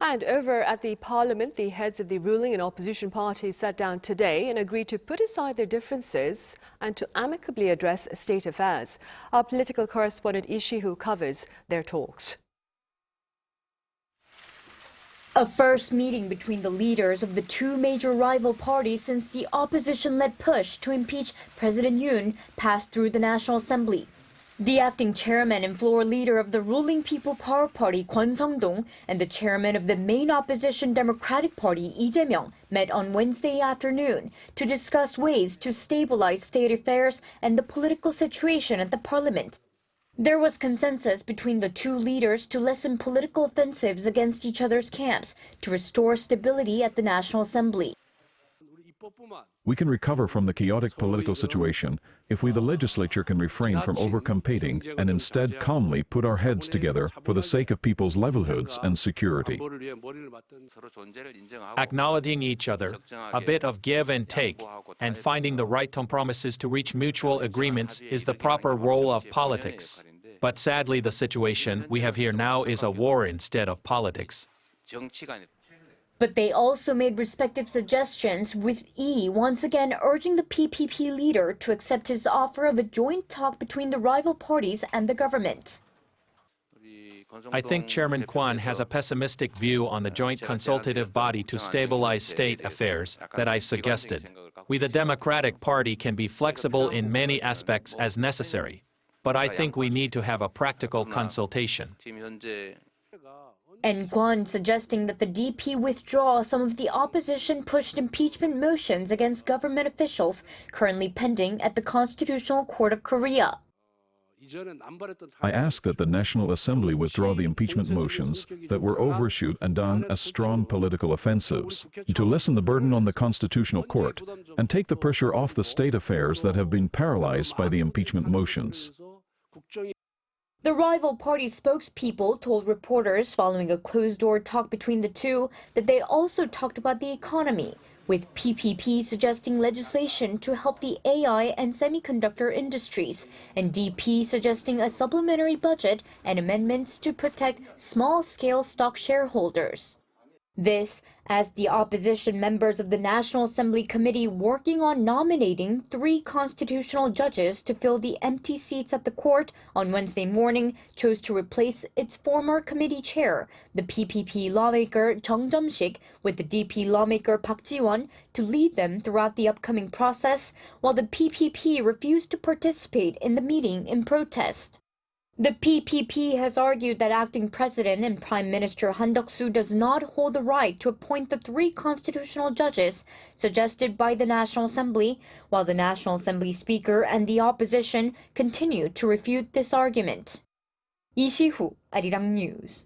And over at the Parliament, the heads of the ruling and opposition parties sat down today and agreed to put aside their differences and to amicably address state affairs. Our political correspondent Lee Shi-hoo covers their talks. A first meeting between the leaders of the two major rival parties since the opposition-led push to impeach President Yoon passed through the National Assembly. The acting chairman and floor leader of the ruling People Power Party, Seong-dong, and the chairman of the main opposition Democratic Party, Lee Jae-myung, met on Wednesday afternoon to discuss ways to stabilize state affairs and the political situation at the parliament. There was consensus between the two leaders to lessen political offensives against each other's camps to restore stability at the National Assembly. We can recover from the chaotic political situation if we, the legislature, can refrain from over-competing and instead calmly put our heads together for the sake of people's livelihoods and security. Acknowledging each other, a bit of give and take, and finding the right compromises to reach mutual agreements is the proper role of politics. But sadly, the situation we have here now is a war instead of politics. But they also made respective suggestions, with Lee once again urging the PPP leader to accept his offer of a joint talk between the rival parties and the government. I think Chairman Kweon has a pessimistic view on the joint consultative body to stabilize state affairs that I've suggested. We, the Democratic Party, can be flexible in many aspects as necessary, but I think we need to have a practical consultation. And Kweon suggesting that the DP withdraw some of the opposition-pushed impeachment motions against government officials currently pending at the Constitutional Court of Korea. I ask that the National Assembly withdraw the impeachment motions that were overshoot and done as strong political offensives, to lessen the burden on the Constitutional Court and take the pressure off the state affairs that have been paralyzed by the impeachment motions. The rival party spokespeople told reporters following a closed-door talk between the two that they also talked about the economy, with PPP suggesting legislation to help the AI and semiconductor industries, and DP suggesting a supplementary budget and amendments to protect small-scale stock shareholders. This, as the opposition members of the National Assembly Committee working on nominating 3 constitutional judges to fill the empty seats at the court on Wednesday morning chose to replace its former committee chair, the PPP lawmaker Chung Jum-sik, with the DP lawmaker Park Ji-won to lead them throughout the upcoming process, while the PPP refused to participate in the meeting in protest. The PPP has argued that acting president and Prime Minister Han Duck-soo does not hold the right to appoint the 3 constitutional judges suggested by the National Assembly, while the National Assembly Speaker and the opposition continue to refute this argument. Lee Shi-hoo, Arirang News.